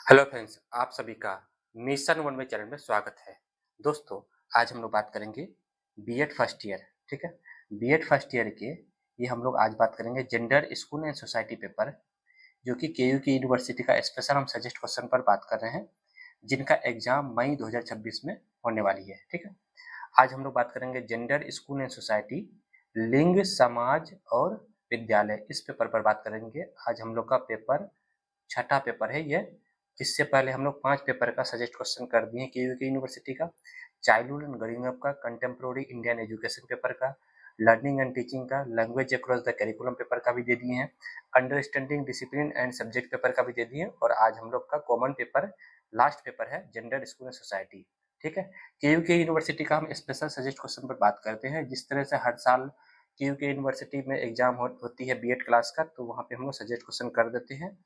Hello friends, आप सभी का मिशन वन में चैनल में स्वागत है। दोस्तों, आज हम लोग बात करेंगे बीएड फर्स्ट ईयर, ठीक है। बीएड फर्स्ट ईयर के ये हम लोग आज बात करेंगे gender school and society paper, जो कि केयू की यूनिवर्सिटी का स्पेशल हम सजेस्ट क्वेश्चन पर बात कर रहे हैं, जिनका एग्जाम मई 2026 में होने वाली है, ठीक है। आज हम लोग बात करेंगे जेंडर स्कूल एंड सोसाइटी, लिंग, समाज और विद्यालय, इस पेपर पर बात करेंगे। आज हम लोग का पेपर छठा पेपर है ये। इससे पहले हम लोग 5 पेपर का सजेस्ट क्वेश्चन कर दिए हैं केयू की यूनिवर्सिटी का, चाइल्डहुड एंड ग्रोइंग अप का, कंटेम्प्रोरी इंडियन एजुकेशन पेपर का, लर्निंग एंड टीचिंग का, language across the curriculum paper का भी दे दिए हैं, understanding discipline and subject paper का भी दे दिए हैं, और आज हम लोग का कॉमन पेपर लास्ट पेपर है जेंडर स्कूल एंड सोसाइटी, ठीक है। केयू की यूनिवर्सिटी का हम स्पेशल सजेस्ट क्वेश्चन पर बात करते हैं। जिस तरह से हर साल केयू की यूनिवर्सिटी में एग्जाम होती है बीएड क्लास का, तो वहाँ पे हम लोग सजेस्ट क्वेश्चन कर देते हैं,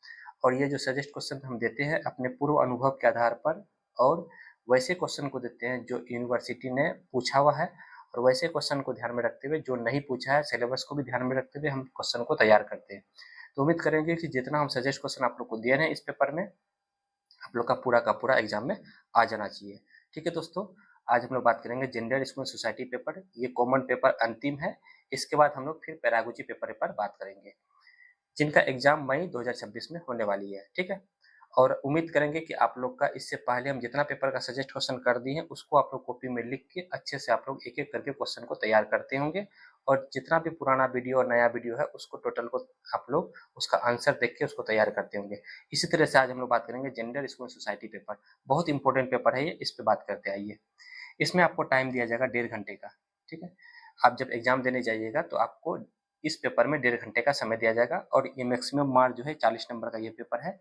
और ये जो सजेस्ट क्वेश्चन हम देते हैं अपने पूर्व अनुभव के आधार पर, और वैसे क्वेश्चन को देते हैं जो यूनिवर्सिटी ने पूछा हुआ है, और वैसे क्वेश्चन को ध्यान में रखते हुए, जो नहीं पूछा है सिलेबस को भी ध्यान में रखते हुए हम क्वेश्चन को तैयार करते हैं। तो उम्मीद करेंगे कि जितना हम सजेस्ट क्वेश्चन आप लोग को दे रहे हैं इस पेपर में, आप लोग का पूरा एग्जाम में आ जाना चाहिए, ठीक है। दोस्तों, आज हम लोग बात करेंगे जेंडर स्कूल सोसाइटी पेपर, ये कॉमन पेपर अंतिम है। इसके बाद हम लोग फिर पैरागोजी पेपर पर बात करेंगे, जिनका एग्जाम मई 2026 में होने वाली है, ठीक है। और उम्मीद करेंगे कि आप लोग का इससे पहले हम जितना पेपर का सजेस्ट क्वेश्चन कर दिए हैं उसको आप लोग कॉपी में लिख के अच्छे से आप लोग एक एक करके क्वेश्चन को तैयार करते होंगे, और जितना भी पुराना वीडियो और नया वीडियो है उसको टोटल को आप लोग उसका आंसर देख के उसको तैयार करते होंगे। इसी तरह से आज हम लोग बात करेंगे जेंडर स्कूल सोसाइटी पेपर, बहुत इंपॉर्टेंट पेपर है ये, इस पे बात करते आइए। इसमें आपको टाइम दिया जाएगा 1.5 घंटे का, ठीक है। आप जब एग्जाम देने जाइएगा तो आपको इस पेपर में 1.5 घंटे का समय दिया जाएगा, और ये मैक्सिमम मार्क जो है 40 नंबर का ये पेपर है।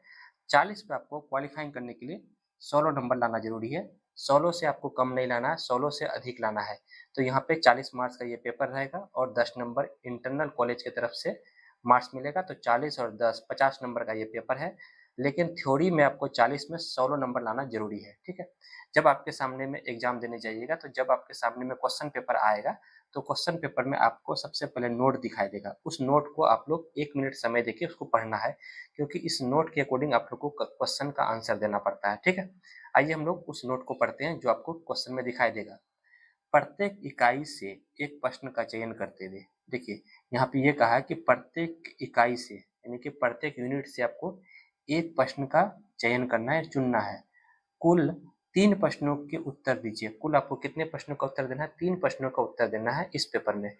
40 पे आपको क्वालिफाइंग करने के लिए 16 नंबर लाना जरूरी है। 16 से आपको कम नहीं लाना है, 16 से अधिक लाना है। तो यहाँ पे 40 मार्क्स का ये पेपर रहेगा, और 10 नंबर इंटरनल कॉलेज की तरफ से मार्क्स मिलेगा, तो 40 और 10 50 नंबर का ये पेपर है। लेकिन थ्योरी में आपको 40 में 16 नंबर लाना जरूरी है, ठीक है। जब आपके सामने में एग्जाम देने जाइएगा, तो जब आपके सामने में क्वेश्चन पेपर आएगा, तो क्वेश्चन पेपर में आपको सबसे पहले नोट दिखाई देगा। उस नोट को आप लोग 1 मिनट समय देके उसको पढ़ना है, क्योंकि इस नोट के अकॉर्डिंग आप लोग को क्वेश्चन का आंसर देना पड़ता है, ठीक है। आइए हम लोग उस नोट को पढ़ते हैं जो आपको क्वेश्चन में दिखाई देगा। प्रत्येक इकाई से एक प्रश्न का चयन करते हुए, देखिए यहाँ पे ये कहा है कि प्रत्येक इकाई से, यानी कि प्रत्येक यूनिट से आपको एक प्रश्न का चयन करना है, चुनना है। कुल 3 प्रश्नों के उत्तर दीजिए। कुल आपको कितने प्रश्नों का उत्तर देना है? 3 प्रश्नों का उत्तर देना है इस पेपर में।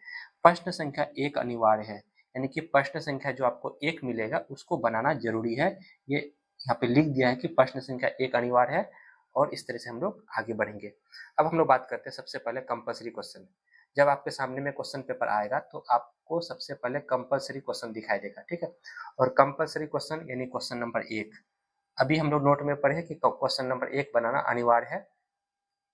प्रश्न संख्या 1 अनिवार्य है, यानी कि प्रश्न संख्या जो आपको 1 मिलेगा उसको बनाना जरूरी है। ये यहाँ पे लिख दिया है कि प्रश्न संख्या 1 अनिवार्य है, और इस तरह से हम लोग आगे बढ़ेंगे। अब हम लोग बात करते हैं सबसे पहले कंपल्सरी क्वेश्चन। जब आपके सामने में क्वेश्चन पेपर आएगा तो आपको सबसे पहले कंपल्सरी क्वेश्चन दिखाई देगा, ठीक है। और कंपल्सरी क्वेश्चन यानी क्वेश्चन नंबर 1, अभी हम लोग नोट में पढ़े कि क्वेश्चन नंबर 1 बनाना अनिवार्य है,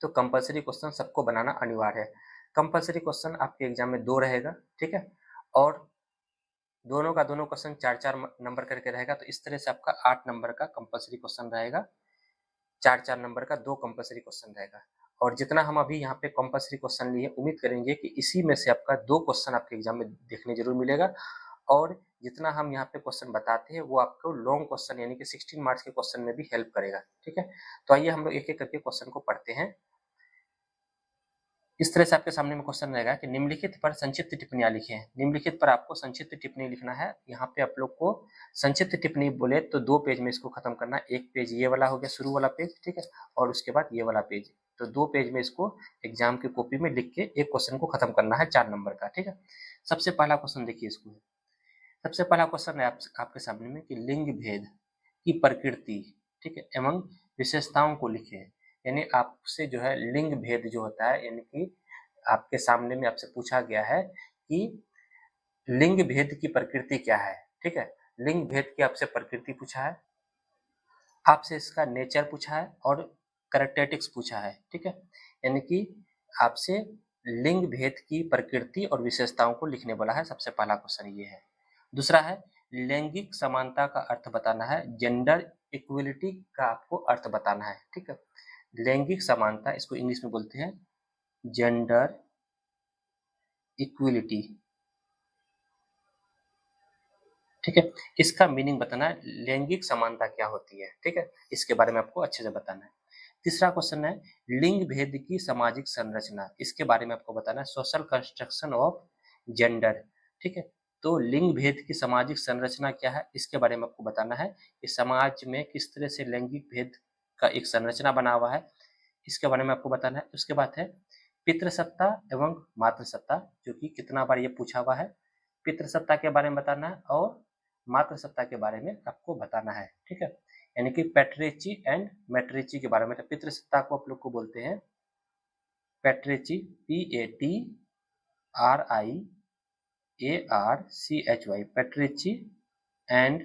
तो कंपल्सरी क्वेश्चन सबको बनाना अनिवार्य है। कंपल्सरी क्वेश्चन आपके एग्जाम में 2 रहेगा, ठीक है, और दोनों का दोनों क्वेश्चन 4-4 नंबर करके रहेगा, तो इस तरह से आपका 8 नंबर का कंपल्सरी क्वेश्चन रहेगा। 4-4 नंबर का 2 कंपल्सरी क्वेश्चन रहेगा, और जितना हम अभी यहाँ पे कंपल्सरी क्वेश्चन लिए, उम्मीद करेंगे कि इसी में से आपका 2 क्वेश्चन आपके एग्जाम में देखने जरूर मिलेगा, और जितना हम यहाँ पे क्वेश्चन बताते हैं वो आपको लॉन्ग क्वेश्चन यानी कि 16 मार्क्स के क्वेश्चन में भी हेल्प करेगा, ठीक है। तो आइए हम लोग एक एक करके क्वेश्चन को पढ़ते हैं। इस तरह से आपके सामने में क्वेश्चन रहेगा कि निम्नलिखित पर संक्षिप्त टिप्पणियां लिखें। निम्नलिखित पर आपको संक्षिप्त टिप्पणी लिखना है। यहाँ पे आप लोग को संक्षिप्त टिप्पणी बोले तो 2 पेज में इसको खत्म करना है। एक पेज ये वाला हो गया, शुरू वाला पेज, ठीक है, और उसके बाद ये वाला पेज, तो 2 पेज में इसको एग्जाम की कॉपी में लिख के एक क्वेश्चन को खत्म करना है 4 नंबर का, ठीक है। सबसे पहला क्वेश्चन देखिए इसको, सबसे पहला क्वेश्चन है आपके सामने में कि लिंग भेद की प्रकृति, ठीक है, एवं विशेषताओं को लिखें। यानी आपसे जो है लिंग भेद जो होता है, यानी कि आपके सामने में आपसे पूछा गया है कि लिंग भेद की प्रकृति क्या है, ठीक है। लिंग भेद की आपसे प्रकृति पूछा है, आपसे इसका नेचर पूछा है, और कैरेक्टरिस्टिक्स पूछा है, ठीक है। यानी कि आपसे लिंग भेद की प्रकृति और विशेषताओं को लिखने बोला है। सबसे पहला क्वेश्चन ये है। दूसरा है लैंगिक समानता का अर्थ बताना है। जेंडर इक्वलिटी का आपको अर्थ बताना है, ठीक है। लैंगिक समानता, इसको इंग्लिश में बोलते हैं जेंडर इक्वलिटी, ठीक है। इसका मीनिंग बताना है, लैंगिक समानता क्या होती है, ठीक है, इसके बारे में आपको अच्छे से बताना है। तीसरा क्वेश्चन है लिंग भेद की सामाजिक संरचना, इसके बारे में आपको बताना है, सोशल कंस्ट्रक्शन ऑफ जेंडर, ठीक है। तो लिंग भेद की सामाजिक संरचना क्या है, इसके बारे में आपको बताना है कि समाज में किस तरह से लैंगिक भेद का एक संरचना बना हुआ है, इसके बारे में आपको बताना है। उसके बाद है पितृसत्ता एवं मातृसत्ता, जो कि कितना बार ये पूछा हुआ है। पितृसत्ता के बारे में बताना है और मातृसत्ता के बारे में आपको बताना है, ठीक है। यानी कि पैट्रिची एंड मैट्रिची के बारे में। पितृसत्ता को आप लोग को बोलते हैं पैट्रिची, PATRIARCHY, पैट्रिची, एंड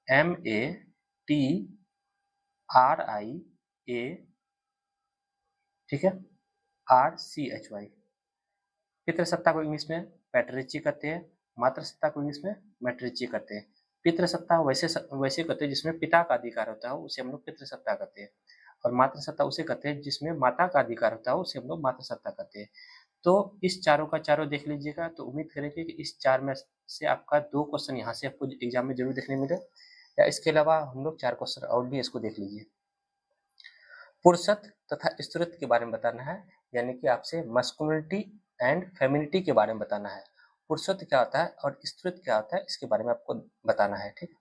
MATRIA, ठीक है, RCHY। पितृसत्ता को इंग्लिश में पैट्रिची कहते हैं, मातृसत्ता को इंग्लिश में मैट्रिची कहते हैं। पितृसत्ता वैसे कहते हैं जिसमें पिता का अधिकार होता है, उसे हम लोग पितृसत्ता कहते हैं, और मातृसत्ता उसे कहते हैं जिसमें माता का अधिकार होता है, उसे हम लोग मातृसत्ता कहते हैं। तो इस चारों का चारों देख लीजिएगा, तो उम्मीद करेंगे कि इस चार में से आपका 2 क्वेश्चन यहाँ से आपको एग्जाम में जरूर देखने मिले, या इसके अलावा हम लोग 4 क्वेश्चन और भी इसको देख लीजिए। पुरुषत्व तथा स्त्रीत्व के बारे में बताना है, यानी कि आपसे मस्कुलिनिटी एंड फेमिनिटी के बारे में बताना है। पुरुषत्व क्या होता है और स्त्रीत्व क्या होता है, इसके बारे में आपको बताना है, ठीक है।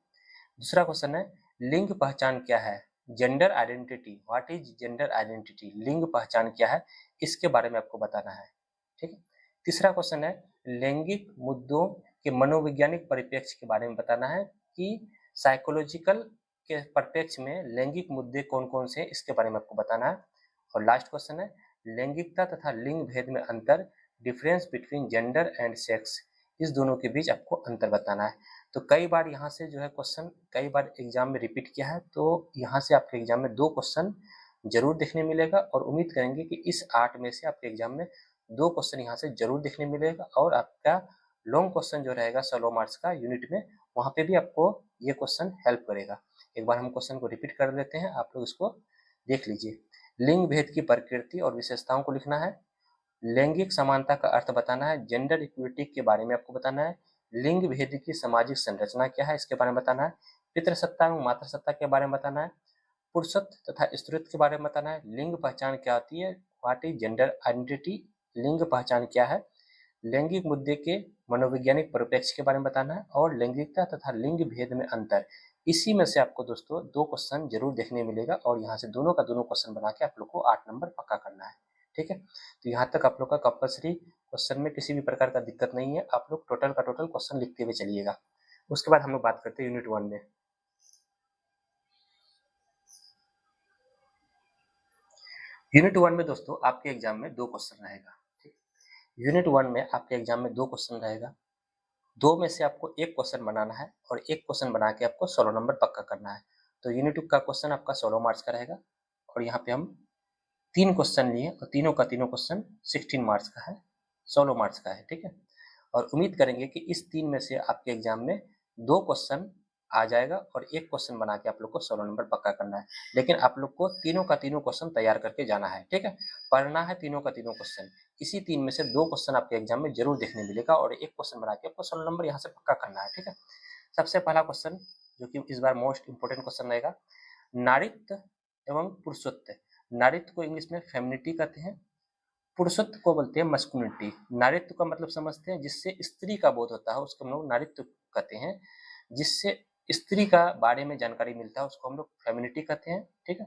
दूसरा क्वेश्चन है लिंग पहचान क्या है, gender identity, what is gender identity, लिंग पहचान क्या है, इसके बारे में आपको बताना है, ठीक है। तीसरा क्वेश्चन है लैंगिक मुद्दों के मनोवैज्ञानिक परिप्रेक्ष्य के बारे में बताना है कि साइकोलॉजिकल के परिप्रेक्ष्य में लैंगिक मुद्दे कौन कौन से हैं, इसके बारे में आपको बताना है। और लास्ट क्वेश्चन है लैंगिकता तथा लिंग भेद में अंतर, difference between gender and sex, इस दोनों के बीच आपको अंतर बताना है। तो कई बार यहाँ से जो है क्वेश्चन कई बार एग्जाम में रिपीट किया है, तो यहाँ से आपके एग्जाम में 2 क्वेश्चन जरूर देखने मिलेगा, और उम्मीद करेंगे कि इस 8 में से आपके एग्जाम में 2 क्वेश्चन यहाँ से जरूर देखने मिलेगा, और आपका लॉन्ग क्वेश्चन जो रहेगा 16 मार्क्स का यूनिट में, वहाँ पे भी आपको ये क्वेश्चन हेल्प करेगा। एक बार हम क्वेश्चन को रिपीट कर लेते हैं, आप लोग इसको देख लीजिए। लिंग भेद की प्रकृति और विशेषताओं को लिखना है, लैंगिक समानता का अर्थ बताना है, जेंडर इक्विटी के बारे में आपको बताना है, लिंग भेद की सामाजिक संरचना क्या है, इसके बारे में बताना है, पितृसत्ता एवं मातृसत्ता के बारे में बताना है, पुरुषत्व तथा स्त्रीत्व के बारे में बताना है, लिंग पहचान क्या होती है, व्हाट इज जेंडर आइडेंटिटी, लिंग पहचान क्या है, लैंगिक मुद्दे के मनोवैज्ञानिक परिप्रेक्ष्य के बारे में बताना है, और लैंगिकता तथा लिंग भेद में अंतर। इसी में से आपको दोस्तों 2 क्वेश्चन जरूर देखने मिलेगा, और यहाँ से दोनों का दोनों क्वेश्चन बना के आप लोग को 8 नंबर पक्का करना है, ठीक है। तो यहाँ तक आप लोग का कंपल्सरी क्वेश्चन में किसी भी प्रकार का दिक्कत नहीं है, आप लोग टोटल का टोटल क्वेश्चन लिखते हुए चलिएगा। उसके बाद हम लोग बात करते हैं यूनिट 1 में। यूनिट 1 में दोस्तों आपके एग्जाम में 2 क्वेश्चन रहेगा, ठीक। यूनिट 1 में आपके एग्जाम में 2 क्वेश्चन रहेगा, 2 में से आपको 1 क्वेश्चन बनाना है, और 1 क्वेश्चन बना के आपको 16 नंबर पक्का करना है। तो यूनिट 2 का क्वेश्चन आपका 16 मार्क्स का रहेगा, और यहाँ पे हम 3 क्वेश्चन लिए, और तीनों का तीनों क्वेश्चन 16 मार्क्स का है, 16 मार्क्स का है, ठीक है। और उम्मीद करेंगे कि इस 3 में से आपके एग्जाम में 2 क्वेश्चन आ जाएगा, और 1 क्वेश्चन बना के आप लोग को 16 नंबर पक्का करना है। लेकिन आप लोग को तीनों का तीनों क्वेश्चन तैयार करके जाना है, ठीक है, पढ़ना है तीनों का तीनों क्वेश्चन। इसी 3 में से 2 क्वेश्चन आपके एग्जाम में जरूर देखने मिलेगा, और 1 क्वेश्चन बना के आपको 16 नंबर यहाँ से पक्का करना है, ठीक है। सबसे पहला क्वेश्चन, जो कि इस बार मोस्ट इंपोर्टेंट क्वेश्चन रहेगा, नारीत्व एवं पुरुषत्व। नारीत्व को इंग्लिश में फेमिनिटी कहते हैं, पुरुषत्व को बोलते हैं मस्कुलिनिटी। नारीत्व का मतलब समझते हैं, जिससे स्त्री का बोध होता है उसको हम लोग नारीत्व कहते हैं, जिससे स्त्री का बारे में जानकारी मिलता है उसको हम लोग फेमिनिटी कहते हैं, ठीक है।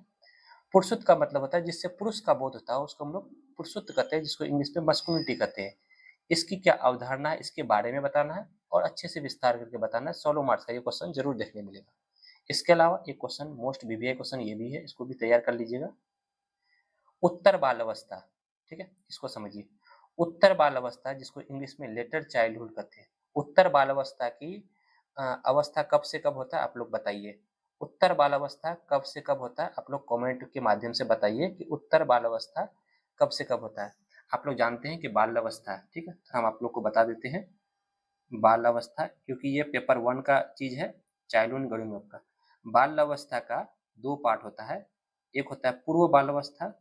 पुरुषत्व का मतलब होता है जिससे पुरुष का बोध होता है उसको हम लोग पुरुषत्व कहते हैं, जिसको इंग्लिश में मस्कुलिनिटी कहते हैं। इसकी क्या अवधारणा है, इसके बारे में बताना है, और अच्छे से विस्तार करके बताना है। 16 मार्क्स का ये क्वेश्चन जरूर देखने मिलेगा। इसके अलावा एक क्वेश्चन मोस्ट वीवीआई क्वेश्चन ये भी है, इसको भी तैयार कर लीजिएगा। उत्तर बाल अवस्था, ठीक है, इसको समझिए। उत्तर बाल अवस्था, जिसको इंग्लिश में लेटर चाइल्डहुड कहते हैं, उत्तर बाल अवस्था की अवस्था कब से कब होता है, आप लोग बताइए। उत्तर बाल अवस्था कब से कब होता है, आप लोग कमेंट के माध्यम से बताइए कि उत्तर बाल अवस्था कब से कब होता है। आप लोग जानते हैं कि बाल अवस्था, ठीक है, तो हम आप लोग को बता देते हैं बाल अवस्था, क्योंकि ये पेपर 1 का चीज है, चाइल्डहुड गणित का। बाल अवस्था का 2 पार्ट होता है, एक होता है पूर्व बाल अवस्था,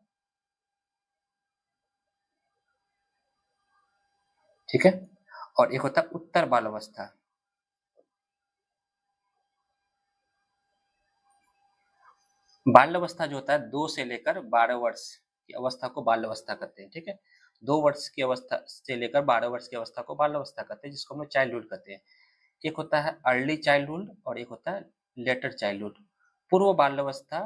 ठीक है, और एक होता है उत्तर बाल अवस्था। बाल अवस्था जो होता है 2 से लेकर 12 वर्ष की अवस्था को बाल अवस्था कहते हैं, ठीक है। 2 वर्ष की अवस्था से लेकर 12 वर्ष की अवस्था को बाल अवस्था कहते हैं, जिसको हम लोग चाइल्डहुड कहते हैं। एक होता है अर्ली चाइल्डहुड और एक होता है लेटर चाइल्डहुड। पूर्व बाल अवस्था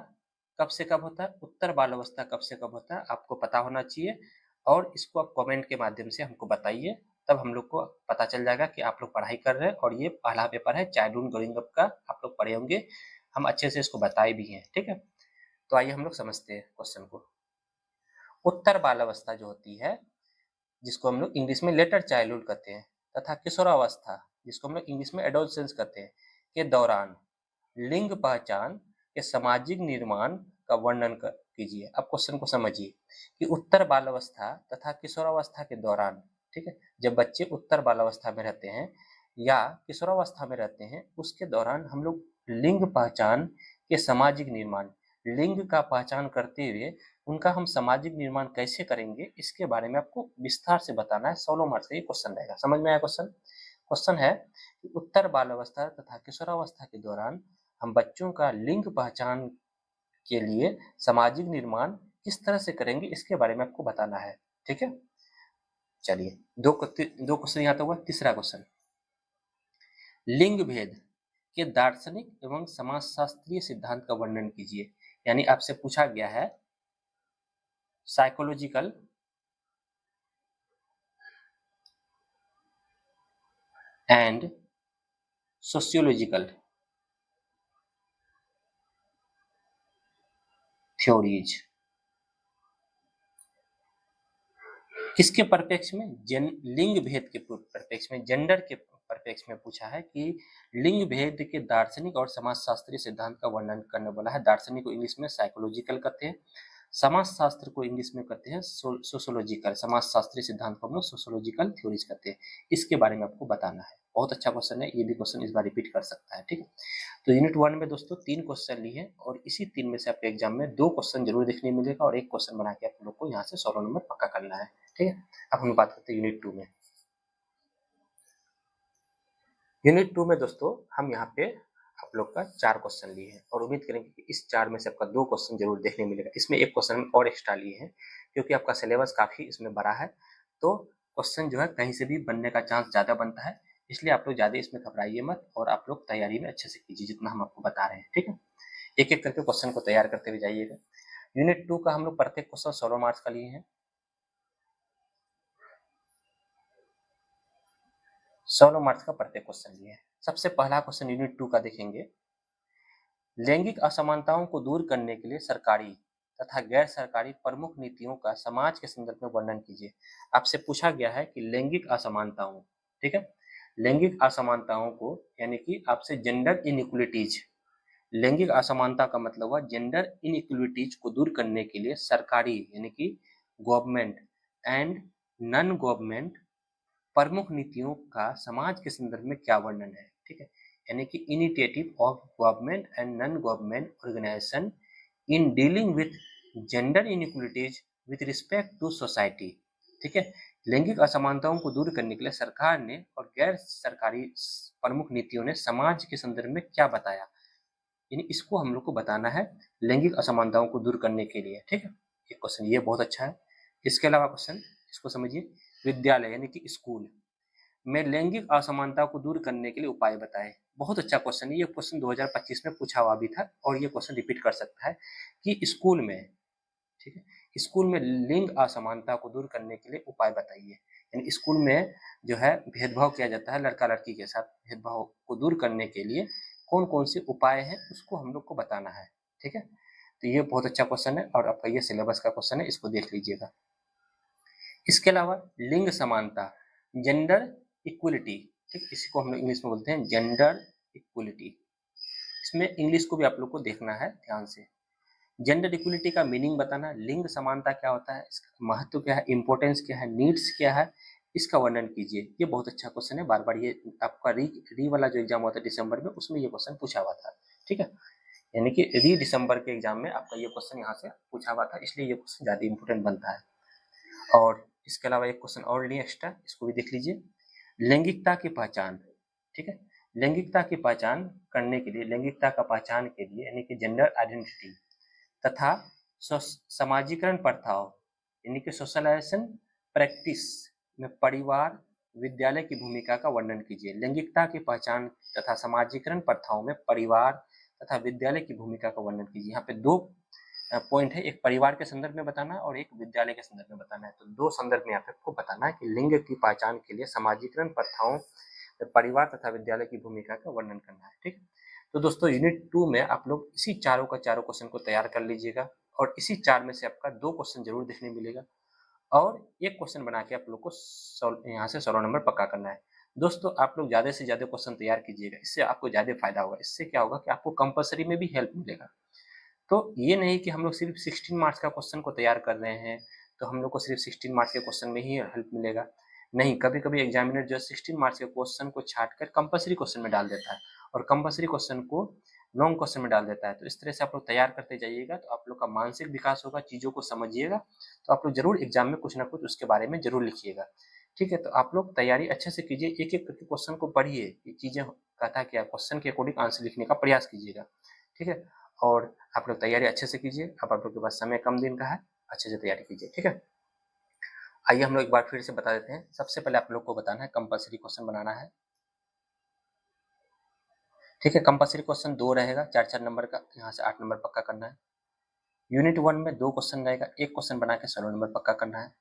कब से कब होता है, उत्तर बाल अवस्था कब से कब होता है, आपको पता होना चाहिए और इसको आप कमेंट के माध्यम से हमको बताइए, तब हम लोग को पता चल जाएगा कि आप लोग पढ़ाई कर रहे हैं और ये पहला पेपर है चाइल्डहुड ग्रोइंग अप का, आप लोग पढ़े होंगे, हम अच्छे से इसको बताए भी हैं, ठीक है। तो आइए हम लोग समझते हैं क्वेश्चन को। उत्तर बाल अवस्था जो होती है, जिसको हम लोग इंग्लिश में लेटर चाइल्डहुड कहते हैं, तथा किशोरावस्था जिसको हम लोग इंग्लिश में एडोलसेंस कहते हैं, के दौरान लिंग पहचान के सामाजिक निर्माण का वर्णन कीजिए। अब क्वेश्चन को समझिए कि उत्तर बाल अवस्था तथा किशोरावस्था के दौरान, ठीक है, जब बच्चे उत्तर बाल अवस्था में रहते हैं या किशोरावस्था में रहते हैं, उसके दौरान हम लोग लिंग पहचान के सामाजिक निर्माण, लिंग का पहचान करते हुए उनका हम सामाजिक निर्माण कैसे करेंगे, इसके बारे में आपको विस्तार से बताना है। 16 मार्क्स का ये क्वेश्चन रहेगा। समझ में आया क्वेश्चन? क्वेश्चन है कि उत्तर बाल अवस्था तथा किशोरावस्था के दौरान हम बच्चों का लिंग पहचान के लिए सामाजिक निर्माण किस तरह से करेंगे, इसके बारे में आपको बताना है, ठीक है। चलिए, दो क्वेश्चन यहाँ तक हुआ। तीसरा क्वेश्चन, लिंग भेद के दार्शनिक एवं समाजशास्त्रीय सिद्धांत का वर्णन कीजिए। यानी आपसे पूछा गया है साइकोलॉजिकल एंड सोशियोलॉजिकल थ्योरीज किसके परिप्रेक्ष्य में, लिंग भेद के परिप्रेक्ष्य में, जेंडर के परिप्रेक्ष्य में पूछा है कि लिंग भेद के दार्शनिक और समाजशास्त्रीय सिद्धांत का वर्णन करने वाला है। दार्शनिक को इंग्लिश में साइकोलॉजिकल कहते हैं, समाजशास्त्र को इंग्लिश में कहते हैं सोशियोलॉजिकल, समाजशास्त्रीय सिद्धांत को हम लोग सोशियोलॉजिकल थ्योरीज कहते हैं। इसके बारे में आपको बताना है। बहुत अच्छा क्वेश्चन है, ये भी क्वेश्चन इस बार रिपीट कर सकता है, ठीक है। तो यूनिट 1 में दोस्तों 3 क्वेश्चन लिए हैं और इसी 3 में से आपके एग्जाम में 2 क्वेश्चन जरूर देखने मिलेगा और 1 क्वेश्चन बना के आप लोग को यहाँ से 16 नंबर पक्का करना है, ठीक है। अब हम बात करते हैं यूनिट 2 में। यूनिट 2 में दोस्तों हम यहाँ पे आप लोग का 4 क्वेश्चन लिए हैं और उम्मीद करेंगे कि इस 4 में से आपका 2 क्वेश्चन जरूर देखने मिलेगा। इसमें 1 क्वेश्चन हम और एक्स्ट्रा लिए हैं क्योंकि आपका सिलेबस काफी इसमें बड़ा है, तो क्वेश्चन जो है कहीं से भी बनने का चांस ज्यादा बनता है, इसलिए आप लोग ज्यादा इसमें घबराइए मत और आप लोग तैयारी में अच्छे से कीजिए जितना हम आपको बता रहे हैं, ठीक है। एक एक करके क्वेश्चन को तैयार करते हुए जाइएगा। यूनिट 2 का हम लोग प्रत्येक क्वेश्चन 16 मार्क्स का लिए हैं। 16 मार्क्स का प्रत्येक क्वेश्चन लिए हैं। सबसे पहला क्वेश्चन यूनिट 2 का देखेंगे, लैंगिक असमानताओं को दूर करने के लिए सरकारी तथा गैर सरकारी प्रमुख नीतियों का समाज के संदर्भ में वर्णन कीजिए। आपसे पूछा गया है कि लैंगिक असमानताओं, ठीक है, लैंगिक असमानताओं को यानी कि आपसे जेंडर इनइक्वलिटीज, लैंगिक असमानता का मतलब हुआ जेंडर इनइक्वलिटीज को दूर करने के लिए सरकारी यानी कि गवर्नमेंट एंड नॉन गवर्नमेंट प्रमुख नीतियों का समाज के संदर्भ में क्या वर्णन है, ठीक है। यानी कि initiative of government and non government organisation in dealing with gender inequalities with respect to society, ठीक है। लैंगिक असमानताओं को दूर करने के लिए सरकार ने और गैर सरकारी प्रमुख नीतियों ने समाज के संदर्भ में क्या बताया, यानी इसको हम लोग को बताना है लैंगिक असमानताओं को दूर करने के लिए, ठीक है। ये क्वेश्चन ये बहुत अच्छा है। इसके अलावा क्वेश्चन इसको समझिए, विद्यालय यानी कि स्कूल में लैंगिक असमानता को दूर करने के लिए उपाय बताएं। बहुत अच्छा क्वेश्चन है, ये क्वेश्चन 2025 में पूछा हुआ भी था और ये क्वेश्चन रिपीट कर सकता है कि स्कूल में, ठीक है, स्कूल में लिंग असमानता को दूर करने के लिए उपाय बताइए। यानी स्कूल में जो है भेदभाव किया जाता है लड़का लड़की के साथ, भेदभाव को दूर करने के लिए कौन कौन से उपाय हैं उसको हम लोग को बताना है, ठीक है। तो ये बहुत अच्छा क्वेश्चन है और आपका ये सिलेबस का क्वेश्चन है, इसको देख लीजिएगा। इसके अलावा लिंग समानता, जेंडर इक्वलिटी, ठीक, इसी को हम लोग इंग्लिश में बोलते हैं जेंडर इक्वलिटी। इसमें इंग्लिश को भी आप लोग को देखना है ध्यान से। जेंडर इक्वलिटी का मीनिंग बताना, लिंग समानता क्या होता है, इसका महत्व क्या है, इंपॉर्टेंस क्या है, नीड्स क्या है, इसका वर्णन कीजिए। ये बहुत अच्छा क्वेश्चन है, बार बार ये आपका री वाला जो एग्जाम हुआ था दिसंबर में उसमें ये क्वेश्चन पूछा हुआ था, ठीक है। यानी कि री दिसंबर के एग्जाम में आपका ये क्वेश्चन यहाँ से पूछा हुआ था, इसलिए ये क्वेश्चन ज्यादा इंपॉर्टेंट बनता है। और इसके अलावा एक क्वेश्चन और लिए एक्स्ट्रा, इसको भी देख लीजिए। लैंगिकता की पहचान, ठीक है, लैंगिकता की पहचान करने के लिए, लैंगिकता का पहचान के लिए यानी कि जेंडर आइडेंटिटी, तथा समाजीकरण प्रथाओं यानी कि सोशलाइजेशन प्रैक्टिस में परिवार विद्यालय की भूमिका का वर्णन कीजिए। लैंगिकता की पहचान तथा समाजीकरण प्रथाओं में परिवार तथा विद्यालय की भूमिका का वर्णन कीजिए। यहाँ पे दो पॉइंट है, एक परिवार के संदर्भ में बताना है और एक विद्यालय के संदर्भ में बताना है। तो दो संदर्भ में यहाँ पे आपको बताना है कि लिंग की पहचान के लिए समाजीकरण प्रथाओं में परिवार तथा विद्यालय की भूमिका का वर्णन करना है। ठीक, तो दोस्तों यूनिट 2 में आप लोग इसी चारों क्वेश्चन को तैयार कर लीजिएगा और इसी 4 में से आपका 2 क्वेश्चन जरूर देखने मिलेगा और एक क्वेश्चन बना के आप लोग को यहाँ से 16 नंबर पक्का करना है। दोस्तों आप लोग ज़्यादा से ज़्यादा क्वेश्चन तैयार कीजिएगा, इससे आपको ज़्यादा फायदा होगा। इससे क्या होगा कि आपको कंपलसरी में भी हेल्प मिलेगा। तो ये नहीं कि हम लोग सिर्फ 16 मार्क्स का क्वेश्चन को तैयार कर रहे हैं तो हम लोग को सिर्फ 16 मार्क्स के क्वेश्चन में ही हेल्प मिलेगा। नहीं, कभी कभी एग्जामिनर जो 16 मार्क्स के क्वेश्चन को छाट कर कंपलसरी क्वेश्चन में डाल देता है और कंपलसरी क्वेश्चन को लॉन्ग क्वेश्चन में डाल देता है। तो इस तरह से आप लोग तैयार करते जाइएगा तो आप लोग का मानसिक विकास होगा, चीज़ों को समझिएगा तो आप लोग जरूर एग्जाम में कुछ ना कुछ उसके बारे में जरूर लिखिएगा। ठीक है, तो आप लोग तैयारी अच्छे से कीजिए, एक एक करके क्वेश्चन को पढ़िए, ये चीज़ें कहता क्या क्वेश्चन के अकॉर्डिंग आंसर लिखने का प्रयास कीजिएगा। ठीक है, और आप लोग तैयारी अच्छे से कीजिए। अब आप लोग के पास समय कम दिन का है, अच्छे से तैयारी कीजिए। ठीक है, आइए हम लोग एक बार फिर से बता देते हैं। सबसे पहले आप लोग को बताना है कंपलसरी क्वेश्चन बनाना है। ठीक है, कंपलसरी क्वेश्चन 2 रहेगा, 4-4 नंबर का, यहाँ से 8 नंबर पक्का करना है। यूनिट 1 में 2 क्वेश्चन रहेगा, एक क्वेश्चन बना के 16 नंबर पक्का करना है।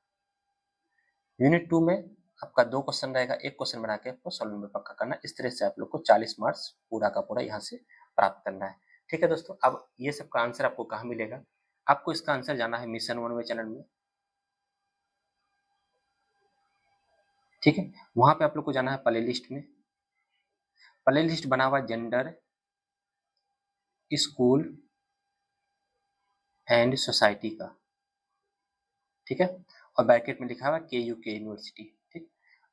यूनिट 2 में आपका 2 क्वेश्चन रहेगा, एक क्वेश्चन बना के आपको 16 नंबर पक्का करना है। इस तरह से आप लोग को 40 मार्क्स पूरा का पूरा यहाँ से प्राप्त करना है। ठीक है दोस्तों, अब ये सब का आंसर आपको कहाँ मिलेगा? आपको इसका आंसर जाना है मिशन 1 चैनल में। ठीक है, वहां पे आप लोग को जाना है प्ले लिस्ट में। प्ले लिस्ट बना हुआ जेंडर, स्कूल एंड सोसाइटी का। ठीक है, और ब्रैकेट में लिखा हुआ KUK यूनिवर्सिटी। ठीक,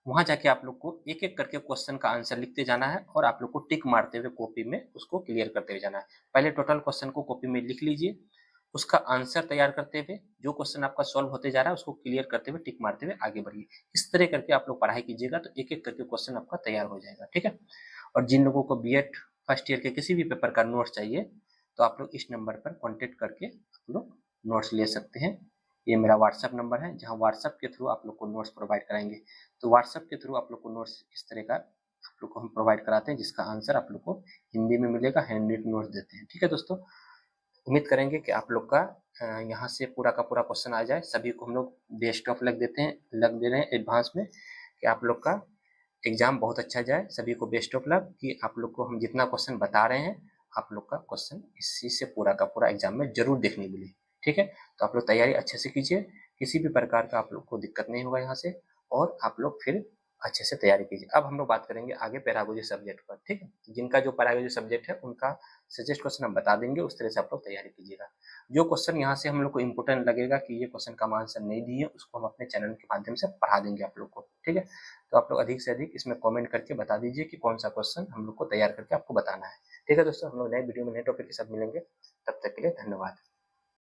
वहां जाके आप लोग को एक एक करके क्वेश्चन का आंसर लिखते जाना है और आप लोग को टिक मारते हुए कॉपी में उसको क्लियर करते हुए जाना है। पहले टोटल क्वेश्चन को कॉपी में लिख लीजिए, उसका आंसर तैयार करते हुए जो क्वेश्चन आपका सॉल्व होते जा रहा है उसको क्लियर करते हुए टिक मारते हुए आगे बढ़िए। इस तरह करके आप लोग पढ़ाई कीजिएगा तो एक एक करके क्वेश्चन आपका तैयार हो जाएगा। ठीक है, और जिन लोगों को BEd फर्स्ट ईयर के किसी भी पेपर का नोट्स चाहिए तो आप लोग इस नंबर पर कॉन्टेक्ट करके आप लोग नोट्स ले सकते हैं। ये मेरा व्हाट्सएप नंबर है जहाँ व्हाट्सएप के थ्रू आप लोग को नोट्स प्रोवाइड कराएंगे। तो व्हाट्सएप के थ्रू आप लोग को नोट्स इस तरह का आप लोग को हम प्रोवाइड कराते हैं जिसका आंसर आप लोग को हिंदी में मिलेगा, हैंड रिटन नोट्स देते हैं। ठीक है दोस्तों, उम्मीद करेंगे कि आप लोग का यहाँ से पूरा का पूरा क्वेश्चन आ जाए। सभी को हम लोग बेस्ट ऑफ लक लग दे रहे हैं एडवांस में कि आप लोग का एग्जाम बहुत अच्छा जाए। सभी को बेस्ट ऑफ लक कि आप लोग को हम जितना क्वेश्चन बता रहे हैं आप लोग का क्वेश्चन इसी से पूरा का पूरा एग्जाम में जरूर देखने मिले। ठीक है, तो आप लोग तैयारी अच्छे से कीजिए, किसी भी प्रकार का आप लोग को दिक्कत नहीं होगा यहाँ से, और आप लोग फिर अच्छे से तैयारी कीजिए। अब हम लोग बात करेंगे आगे पैरागोजी सब्जेक्ट पर। ठीक है, जिनका जो पैरागोजी सब्जेक्ट है उनका सजेस्ट क्वेश्चन हम बता देंगे, उस तरह से आप लोग तैयारी कीजिएगा। जो क्वेश्चन यहाँ से हम लोग को इम्पोर्टेंट लगेगा कि ये क्वेश्चन का हम आंसर नहीं दिए, उसको हम अपने चैनल के माध्यम से पढ़ा देंगे आप लोग को। ठीक है, तो आप लोग अधिक से अधिक इसमें कमेंट करके बता दीजिए कि कौन सा क्वेश्चन हम लोग को तैयार करके आपको बताना है। ठीक है दोस्तों, हम लोग नए वीडियो में नए टॉपिक के साथ मिलेंगे, तब तक के लिए धन्यवाद।